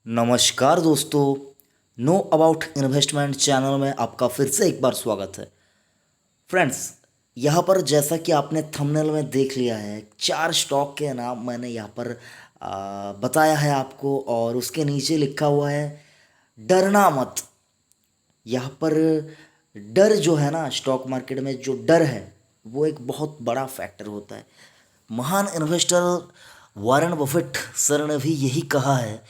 नमस्कार दोस्तों। Know about investment channel में आपका फिर से एक बार स्वागत है। फ्रेंड्स, यहाँ पर जैसा कि आपने थंबनेल में देख लिया है, चार स्टॉक के नाम मैंने यहाँ पर बताया है आपको, और उसके नीचे लिखा हुआ है डरना मत। यहाँ पर डर जो है ना, स्टॉक मार्केट में जो डर है वो एक बहुत बड़ा फैक्टर होता है। महान इन्वेस्टर वॉरेन बफेट सर ने भी यही कहा है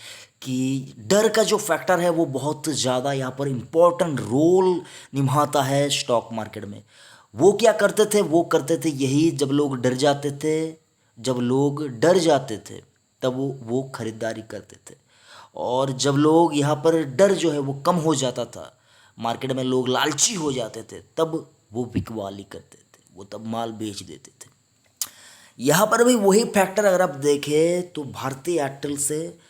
कि डर का जो फैक्टर है वो बहुत ज़्यादा यहाँ पर इम्पोर्टेंट रोल निभाता है स्टॉक मार्केट में। वो क्या करते थे? वो करते थे यही, जब लोग डर जाते थे, जब लोग डर जाते थे तब वो खरीदारी करते थे। और जब लोग यहाँ पर डर जो है वो कम हो जाता था, मार्केट में लोग लालची हो जाते थे, तब वो बिकवाली करते थे, वो तब माल बेच देते थे। यहाँ पर भी वही फैक्टर अगर आप देखें तो भारतीय एयरटेल से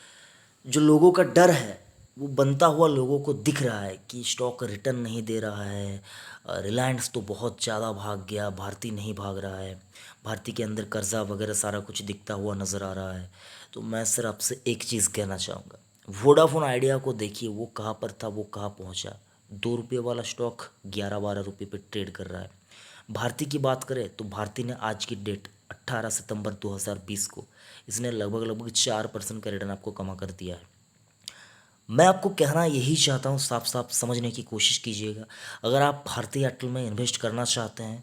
जो लोगों का डर है वो बनता हुआ लोगों को दिख रहा है कि स्टॉक रिटर्न नहीं दे रहा है। रिलायंस तो बहुत ज़्यादा भाग गया, भारती नहीं भाग रहा है, भारती के अंदर कर्जा वगैरह सारा कुछ दिखता हुआ नज़र आ रहा है। तो मैं सर आपसे एक चीज़ कहना चाहूँगा, वोडाफोन आइडिया को देखिए, वो कहाँ पर था, वो कहाँ पहुँचा। 2 रुपये वाला स्टॉक 11-12 रुपये पे ट्रेड कर रहा है। भारती की बात करें तो भारती ने आज की डेट 18 सितंबर 2020 को इसने लगभग लगभग 4% का रिटर्न आपको कमा कर दिया है। मैं आपको कहना यही चाहता हूँ, साफ साफ समझने की कोशिश कीजिएगा। अगर आप भारतीय एयरटेल में इन्वेस्ट करना चाहते हैं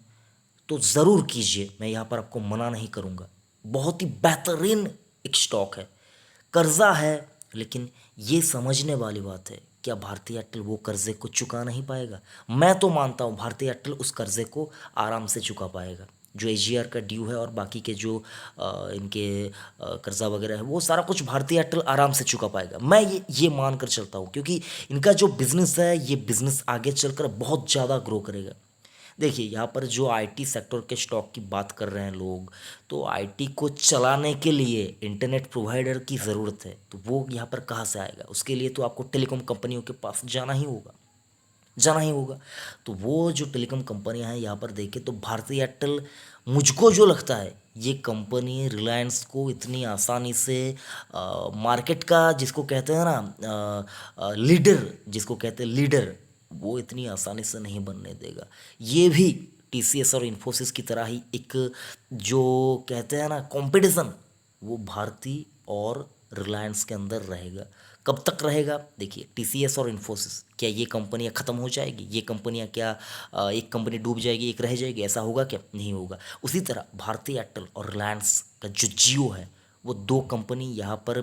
तो ज़रूर कीजिए, मैं यहाँ पर आपको मना नहीं करूँगा। बहुत ही बेहतरीन एक स्टॉक है। कर्जा है, लेकिन ये समझने वाली बात है, क्या भारतीय एयरटेल वो कर्जे को चुका नहीं पाएगा? मैं तो मानता हूँ भारतीय एयरटेल उस कर्जे को आराम से चुका पाएगा। जो एजीआर का ड्यू है और बाकी के जो इनके कर्जा वगैरह है, वो सारा कुछ भारतीय एयरटेल आराम से चुका पाएगा। मैं ये मान कर चलता हूँ, क्योंकि इनका जो बिज़नेस है, ये बिज़नेस आगे चलकर बहुत ज़्यादा ग्रो करेगा। देखिए, यहाँ पर जो आईटी सेक्टर के स्टॉक की बात कर रहे हैं लोग, तो आईटी को चलाने के लिए इंटरनेट प्रोवाइडर की ज़रूरत है, तो वो यहाँ पर कहाँ से आएगा? उसके लिए तो आपको टेलीकॉम कंपनियों के पास जाना ही होगा, जाना ही होगा। तो वो जो टेलीकॉम कंपनियां हैं, यहाँ पर देखें तो भारतीय एयरटेल, मुझको जो लगता है ये कंपनी रिलायंस को इतनी आसानी से मार्केट का, जिसको कहते हैं ना लीडर, जिसको कहते हैं लीडर, वो इतनी आसानी से नहीं बनने देगा। ये भी टीसीएस और इन्फोसिस की तरह ही एक, जो कहते हैं ना कंपटीशन, वो भारती और रिलायंस के अंदर रहेगा। कब तक रहेगा? देखिए, टीसीएस और इन्फोसिस, क्या ये कंपनियां ख़त्म हो जाएगी? ये कंपनियां क्या एक कंपनी डूब जाएगी, एक रह जाएगी? ऐसा होगा क्या? नहीं होगा। उसी तरह भारतीय एयरटेल और रिलायंस का जो जियो है, वो दो कंपनी यहाँ पर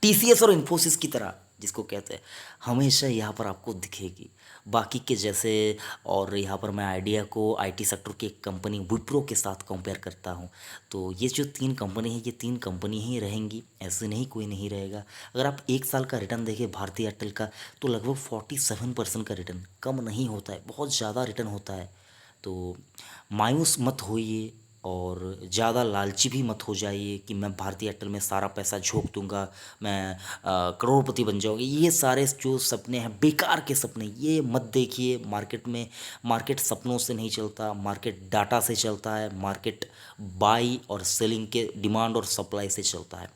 टीसीएस और इन्फोसिस की तरह, जिसको कहते हैं, हमेशा यहाँ पर आपको दिखेगी। बाकी के जैसे, और यहाँ पर मैं आइडिया को आईटी सेक्टर की एक कंपनी विप्रो के साथ कंपेयर करता हूँ। तो ये जो तीन कंपनी है, ये तीन कंपनी ही रहेंगी, ऐसे नहीं कोई नहीं रहेगा। अगर आप एक साल का रिटर्न देखें भारतीय एयरटेल का, तो लगभग 47% का रिटर्न, कम नहीं होता है, बहुत ज़्यादा रिटर्न होता है। तो मायूस मत होइए और ज़्यादा लालची भी मत हो जाइए कि मैं भारतीय एयरटेल में सारा पैसा झोंक दूंगा, मैं करोड़पति बन जाऊंगी। ये सारे जो सपने हैं, बेकार के सपने, ये मत देखिए। मार्केट में, मार्केट सपनों से नहीं चलता, मार्केट डाटा से चलता है, मार्केट बाई और सेलिंग के डिमांड और सप्लाई से चलता है।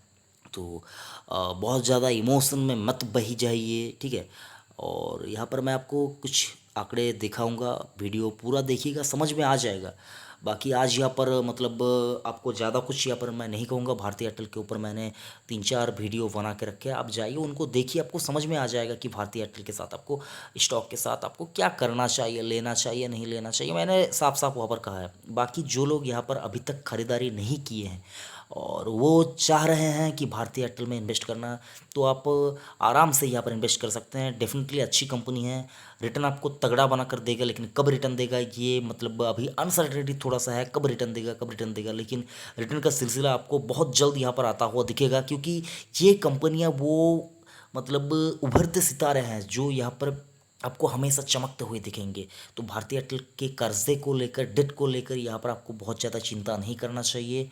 तो बहुत ज़्यादा इमोशन में मत बही जाइए, ठीक है। और यहाँ पर मैं आपको कुछ आंकड़े दिखाऊंगा, वीडियो पूरा देखिएगा, समझ में आ जाएगा। बाकी आज यहाँ पर मतलब आपको ज़्यादा कुछ यहाँ पर मैं नहीं कहूँगा। भारतीय एयरटेल के ऊपर मैंने 3-4 वीडियो बना के रखे हैं, आप जाइए उनको देखिए, आपको समझ में आ जाएगा कि भारतीय एयरटेल के साथ आपको, स्टॉक के साथ आपको क्या करना चाहिए, लेना चाहिए नहीं लेना चाहिए, मैंने साफ साफ वहाँ पर कहा है। बाकी जो लोग यहाँ पर अभी तक खरीदारी नहीं किए हैं और वो चाह रहे हैं कि भारतीय एयरटेल में इन्वेस्ट करना, तो आप आराम से यहाँ पर इन्वेस्ट कर सकते हैं। डेफिनेटली अच्छी कंपनी है, रिटर्न आपको तगड़ा बना कर देगा, लेकिन कब रिटर्न देगा ये मतलब अभी अनसर्टेनिटी थोड़ा सा है, कब रिटर्न देगा, कब रिटर्न देगा। लेकिन रिटर्न का सिलसिला आपको बहुत जल्द यहाँ पर आता हुआ दिखेगा, क्योंकि ये कंपनियाँ वो मतलब उभरते सितारे हैं जो यहाँ पर आपको हमेशा चमकते हुए दिखेंगे। तो भारतीय एयरटेल के कर्जे को लेकर, डेट को लेकर यहाँ पर आपको बहुत ज़्यादा चिंता नहीं करना चाहिए।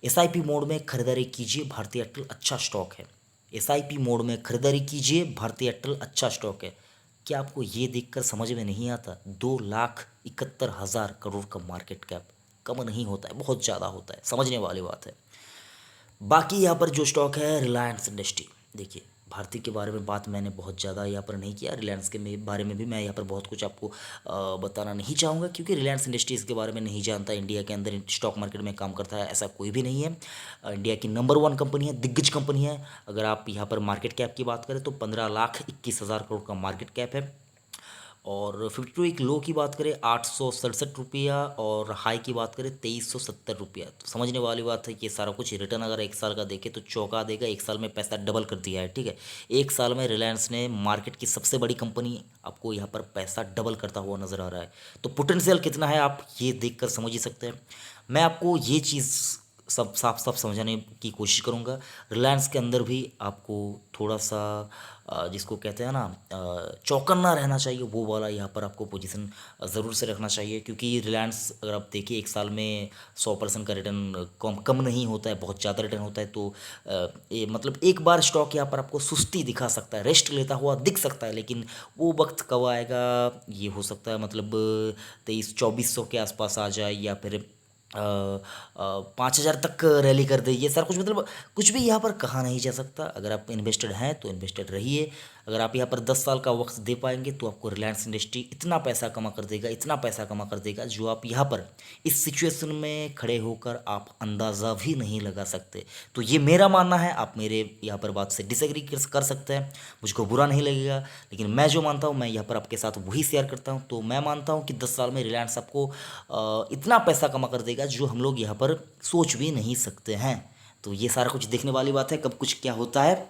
एसआईपी मोड में खरीदारी कीजिए, भारतीय एयरटेल अच्छा स्टॉक है। एसआईपी मोड में खरीदारी कीजिए, भारतीय एयरटेल अच्छा स्टॉक है। क्या आपको ये देखकर समझ में नहीं आता? 2,71,000 करोड़ का मार्केट कैप कम नहीं होता है, बहुत ज़्यादा होता है, समझने वाली बात है। बाकी यहाँ पर जो स्टॉक है रिलायंस इंडस्ट्री, देखिए भारती के बारे में बात मैंने बहुत ज़्यादा यहाँ पर नहीं किया। रिलायंस के बारे में भी मैं यहाँ पर बहुत कुछ आपको बताना नहीं चाहूँगा, क्योंकि रिलायंस इंडस्ट्रीज़ के बारे में नहीं जानता। इंडिया के अंदर स्टॉक मार्केट में काम करता है ऐसा कोई भी नहीं है। इंडिया की नंबर 1 कंपनी है, दिग्गज कंपनी है। अगर आप यहाँ पर मार्केट कैप की बात करें तो 15,21,000 करोड़ का मार्केट कैप है। और 52 लो की बात करें 867 रुपया, और हाई की बात करें 2370 रुपया। तो समझने वाली बात है कि ये सारा कुछ रिटर्न अगर एक साल का देखे तो चौंका देगा। एक साल में पैसा डबल कर दिया है, ठीक है। एक साल में रिलायंस ने, मार्केट की सबसे बड़ी कंपनी, आपको यहाँ पर पैसा डबल करता हुआ नजर आ रहा है। तो पोटेंशियल कितना है आप ये देख कर समझ ही सकते हैं। मैं आपको ये चीज़ सब साफ साफ समझाने की कोशिश करूंगा। रिलायंस के अंदर भी आपको थोड़ा सा जिसको कहते हैं ना चौकन्ना रहना चाहिए, वो वाला यहाँ पर आपको पोजीशन ज़रूर से रखना चाहिए। क्योंकि रिलायंस अगर आप देखिए एक साल में 100% का रिटर्न कम कम नहीं होता है, बहुत ज़्यादा रिटर्न होता है। तो ये मतलब एक बार स्टॉक यहाँ पर आपको सुस्ती दिखा सकता है, रेस्ट लेता हुआ दिख सकता है, लेकिन वो वक्त कब आएगा ये हो सकता है मतलब 2300-2400 के आसपास आ जाए, या फिर 5,000 तक रैली कर दे। ये सारा कुछ मतलब कुछ भी यहाँ पर कहा नहीं जा सकता। अगर आप इन्वेस्टेड हैं तो इन्वेस्टेड रहिए। अगर आप यहाँ पर 10 साल का वक्त दे पाएंगे तो आपको रिलायंस इंडस्ट्री इतना पैसा कमा कर देगा, इतना पैसा कमा कर देगा, जो आप यहाँ पर इस सिचुएशन में खड़े होकर आप अंदाज़ा भी नहीं लगा सकते। तो ये मेरा मानना है, आप मेरे यहाँ पर बात से डिसएग्री कर सकते हैं, मुझको बुरा नहीं लगेगा, लेकिन मैं जो मानता हूँ मैं यहाँ पर आपके साथ वही शेयर करता हूँ। तो मैं मानता हूँ कि 10 साल में रिलायंस आपको इतना पैसा कमा कर देगा जो हम लोग यहाँ पर सोच भी नहीं सकते हैं। तो ये सारा कुछ देखने वाली बात है कब कुछ क्या होता है।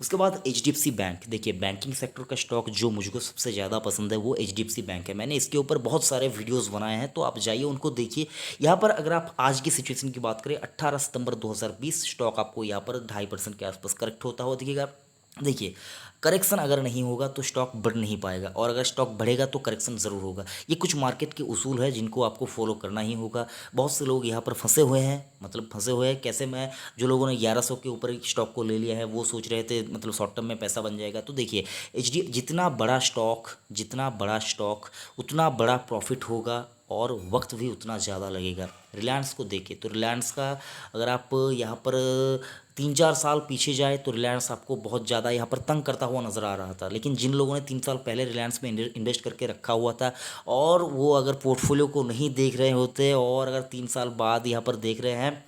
उसके बाद HDFC बैंक, देखिए बैंकिंग सेक्टर का स्टॉक जो मुझको सबसे ज़्यादा पसंद है वो HDFC बैंक है। मैंने इसके ऊपर बहुत सारे वीडियोस बनाए हैं, तो आप जाइए उनको देखिए। यहाँ पर अगर आप आज की सिचुएशन की बात करें 18 सितंबर 2020, स्टॉक आपको यहाँ पर 2.5% के आसपास करेक्ट होता हुआ दिखेगा। देखिए करेक्शन अगर नहीं होगा तो स्टॉक बढ़ नहीं पाएगा, और अगर स्टॉक बढ़ेगा तो करेक्शन ज़रूर होगा। ये कुछ मार्केट के उसूल है जिनको आपको फॉलो करना ही होगा। बहुत से लोग यहाँ पर फंसे हुए हैं, मतलब फंसे हुए हैं कैसे, मैं जो लोगों ने 1100 के ऊपर स्टॉक को ले लिया है वो सोच रहे थे मतलब शॉर्ट टर्म में पैसा बन जाएगा। तो देखिए जितना बड़ा स्टॉक उतना बड़ा प्रॉफिट होगा, और वक्त भी उतना ज़्यादा लगेगा। रिलायंस को देखिए तो रिलायंस का अगर आप यहाँ पर 3-4 साल पीछे जाए तो रिलायंस आपको बहुत ज़्यादा यहाँ पर तंग करता हुआ नज़र आ रहा था। लेकिन जिन लोगों ने 3 साल पहले रिलायंस में इन्वेस्ट करके रखा हुआ था, और वो अगर पोर्टफोलियो को नहीं देख रहे होते और अगर 3 साल बाद यहाँ पर देख रहे हैं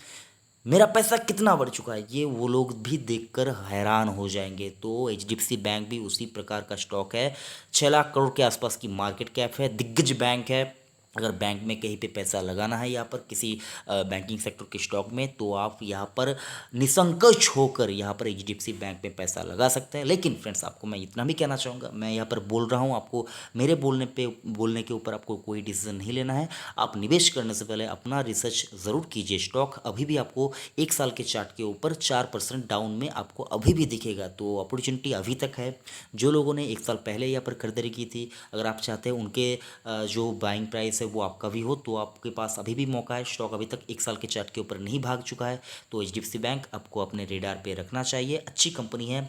मेरा पैसा कितना बढ़ चुका है, ये वो लोग भी देखकर हैरान हो जाएंगे। तो HDFC बैंक भी उसी प्रकार का स्टॉक है। 6 लाख करोड़ के आसपास की मार्केट कैप है, दिग्गज बैंक है। अगर बैंक में कहीं पे पैसा लगाना है यहाँ पर किसी बैंकिंग सेक्टर के स्टॉक में, तो आप यहाँ पर निसंकोच होकर यहाँ पर HDFC बैंक में पैसा लगा सकते हैं। लेकिन फ्रेंड्स आपको मैं इतना भी कहना चाहूँगा, मैं यहाँ पर बोल रहा हूँ आपको, मेरे बोलने के ऊपर आपको कोई डिसीजन नहीं लेना है। आप निवेश करने से पहले अपना रिसर्च ज़रूर कीजिए। स्टॉक अभी भी आपको एक साल के चार्ट के ऊपर 4% डाउन में आपको अभी भी दिखेगा। तो अपॉर्चुनिटी अभी तक है। जो लोगों ने एक साल पहले यहाँ पर खरीदारी की थी, अगर आप चाहते हैं उनके जो बाइंग प्राइस वो आपका भी हो, तो आपके पास अभी भी मौका है। स्टॉक अभी तक एक साल के चार्ट के ऊपर नहीं भाग चुका है, तो HDFC बैंक आपको अपने रेडार पे रखना चाहिए। अच्छी कंपनी है,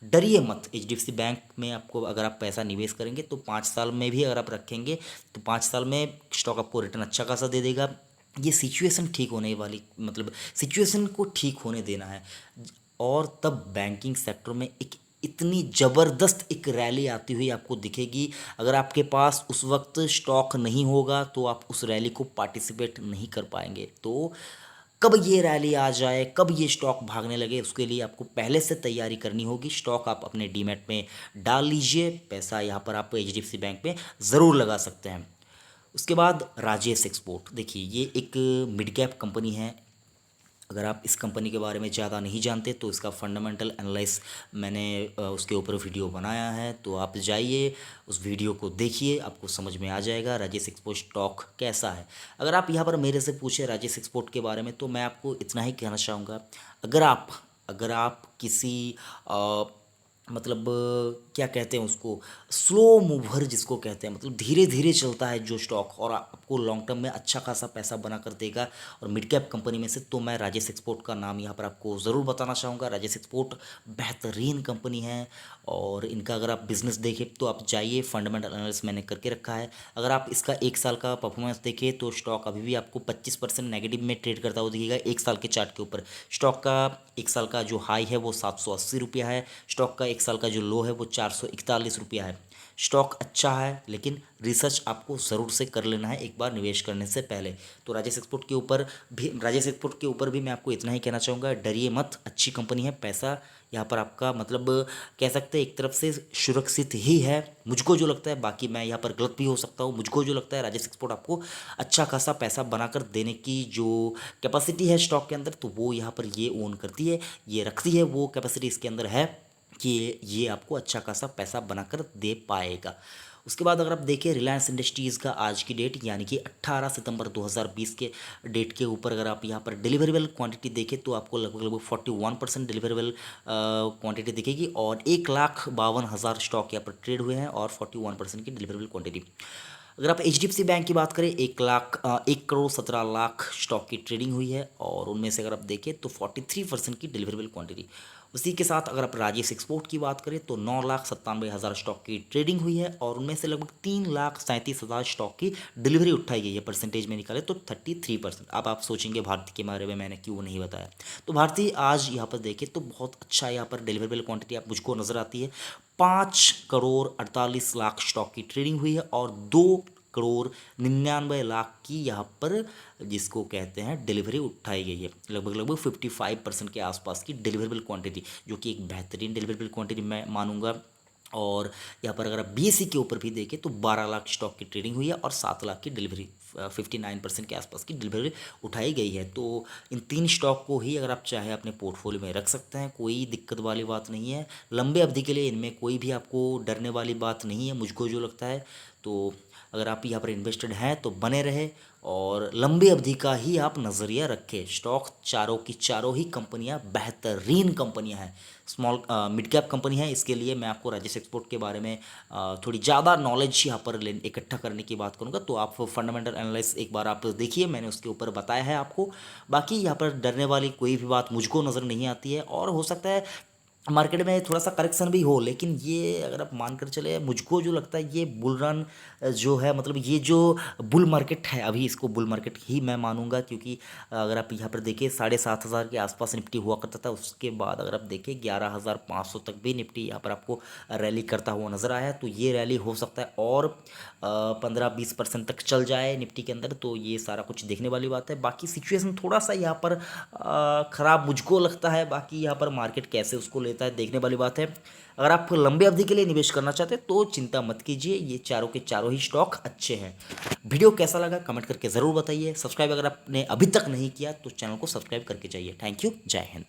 डरिए मत। HDFC बैंक में आपको अगर आप पैसा निवेश करेंगे तो 5 साल में भी अगर आप रखेंगे तो 5 साल में स्टॉक आपको रिटर्न अच्छा खासा दे देगा। ये सिचुएशन ठीक होने वाली, मतलब सिचुएशन को ठीक होने देना है, और तब बैंकिंग सेक्टर में एक इतनी ज़बरदस्त एक रैली आती हुई आपको दिखेगी। अगर आपके पास उस वक्त स्टॉक नहीं होगा तो आप उस रैली को पार्टिसिपेट नहीं कर पाएंगे। तो कब ये रैली आ जाए, कब ये स्टॉक भागने लगे, उसके लिए आपको पहले से तैयारी करनी होगी। स्टॉक आप अपने डीमैट में डाल लीजिए, पैसा यहाँ पर आप HDFC बैंक में ज़रूर लगा सकते हैं। उसके बाद राजेश एक्सपोर्ट, देखिए ये एक मिड कैप कंपनी है। अगर आप इस कंपनी के बारे में ज़्यादा नहीं जानते तो इसका फंडामेंटल एनालाइज मैंने उसके ऊपर वीडियो बनाया है, तो आप जाइए उस वीडियो को देखिए, आपको समझ में आ जाएगा राजेश एक्सपोर्ट स्टॉक कैसा है। अगर आप यहाँ पर मेरे से पूछे राजेश एक्सपोर्ट के बारे में, तो मैं आपको इतना ही कहना चाहूँगा, अगर आप किसी मतलब क्या कहते हैं उसको, स्लो मूवर जिसको कहते हैं, मतलब धीरे धीरे चलता है जो स्टॉक और आपको लॉन्ग टर्म में अच्छा खासा पैसा बना कर देगा, और मिड कैप कंपनी में से तो मैं राजेश एक्सपोर्ट का नाम यहाँ पर आपको ज़रूर बताना चाहूँगा। राजेश एक्सपोर्ट बेहतरीन कंपनी है, और इनका अगर आप बिज़नेस देखें तो आप जाइए, फंडामेंटल एनालिसिस मैंने करके रखा है। अगर आप इसका एक साल का परफॉर्मेंस देखें तो स्टॉक अभी भी आपको 25% नेगेटिव में ट्रेड करता हुआ दिखेगा एक साल के चार्ट के ऊपर। स्टॉक का एक साल का जो हाई है वो 780 रुपया है, स्टॉक का एक साल का जो लो है वो 441 रुपया है। स्टॉक अच्छा है, लेकिन रिसर्च आपको ज़रूर से कर लेना है एक बार निवेश करने से पहले। तो राजेश एक्सपोर्ट के ऊपर भी मैं आपको इतना ही कहना चाहूँगा, डरिए मत, अच्छी कंपनी है। पैसा यहाँ पर आपका मतलब कह सकते हैं एक तरफ से सुरक्षित ही है, मुझको जो लगता है। बाकी मैं यहाँ पर गलत भी हो सकता हूँ। मुझको जो लगता है राजेश एक्सपोर्ट आपको अच्छा खासा पैसा बनाकर देने की जो कैपेसिटी है स्टॉक के अंदर, तो वो यहाँ पर ये ओन करती है, ये रखती है, वो कैपेसिटी इसके अंदर है कि ये आपको अच्छा खासा पैसा बनाकर दे पाएगा। उसके बाद अगर आप देखें रिलायंस इंडस्ट्रीज़ का आज की डेट यानी कि 18 सितंबर 2020 के डेट के ऊपर अगर आप यहाँ पर डिलीवरेबल क्वांटिटी देखें तो आपको लगभग 41% डिलीवरेबल क्वांटिटी दिखेगी और 1,52,000 स्टॉक यहाँ पर ट्रेड हुए हैं और 41% की डिलीवरेबल क्वांटिटी। अगर आप HDFC बैंक की बात करें 1,17,00,000 स्टॉक की ट्रेडिंग हुई है और उनमें से अगर आप देखें तो 43% की डिलीवरेबल क्वांटिटी। उसी के साथ अगर आप राजेश एक्सपोर्ट की बात करें तो 9,97,000 स्टॉक की ट्रेडिंग हुई है और उनमें से लगभग 3,37,000 स्टॉक की डिलीवरी उठाई गई है। परसेंटेज में निकाले तो 33%। अब आप सोचेंगे भारती के बारे में मैंने क्यों नहीं बताया, तो भारती आज यहाँ पर देखें तो बहुत अच्छा यहाँ पर डिलीवरेबल क्वांटिटी आप मुझको नज़र आती है। 5,48,00,000 स्टॉक की ट्रेडिंग हुई है और 2,99,00,000 की यहाँ पर जिसको कहते हैं डिलीवरी उठाई गई है। लगभग 55% के आसपास की डिलीवरेबल क्वांटिटी, जो कि एक बेहतरीन डिलीवरेबल क्वांटिटी मैं मानूंगा। और यहाँ पर अगर आप BSE के ऊपर भी देखें तो 12 लाख स्टॉक की ट्रेडिंग हुई है और 7 लाख की डिलीवरी 59% के आसपास की डिलीवरी उठाई गई है। तो इन 3 स्टॉक को ही अगर आप चाहे अपने पोर्टफोलियो में रख सकते हैं, कोई दिक्कत वाली बात नहीं है। लंबे अवधि के लिए इनमें कोई भी आपको डरने वाली बात नहीं है, मुझको जो लगता है। तो अगर आप यहाँ पर इन्वेस्टेड हैं तो बने रहे और लंबी अवधि का ही आप नज़रिया रखें। स्टॉक चारों की चारों ही कंपनियां बेहतरीन कंपनियां हैं, स्मॉल मिड कैप कंपनी है। इसके लिए मैं आपको राजेश एक्सपोर्ट के बारे में थोड़ी ज़्यादा नॉलेज यहाँ पर इकट्ठा करने की बात करूँगा। तो आप फंडामेंटल एनालिसिस एक बार आप देखिए, मैंने उसके ऊपर बताया है आपको। बाकी यहाँ पर डरने वाली कोई भी बात मुझको नज़र नहीं आती है और हो सकता है मार्केट में थोड़ा सा करेक्शन भी हो, लेकिन ये अगर आप मानकर चले, मुझको जो लगता है ये बुल रन जो है, मतलब ये जो बुल मार्केट है अभी, इसको बुल मार्केट ही मैं मानूंगा। क्योंकि अगर आप यहाँ पर देखिए 7,500 के आसपास निफ्टी हुआ करता था, उसके बाद अगर आप देखें 11,500 तक भी निफ्टी यहाँ पर आपको रैली करता हुआ नज़र आया। तो ये रैली हो सकता है और 15-20% तक चल जाए निफ्टी के अंदर, तो ये सारा कुछ देखने वाली बात है। बाकी सिचुएशन थोड़ा सा यहाँ पर ख़राब मुझको लगता है, बाकी यहाँ पर मार्केट कैसे उसको लेता है देखने वाली बात है। अगर आप लंबे अवधि के लिए निवेश करना चाहते हैं तो चिंता मत कीजिए, ये चारों के चारों ही स्टॉक अच्छे हैं। वीडियो कैसा लगा कमेंट करके ज़रूर बताइए। सब्सक्राइब अगर आपने अभी तक नहीं किया तो चैनल को सब्सक्राइब करके जाइए। थैंक यू, जय हिंद।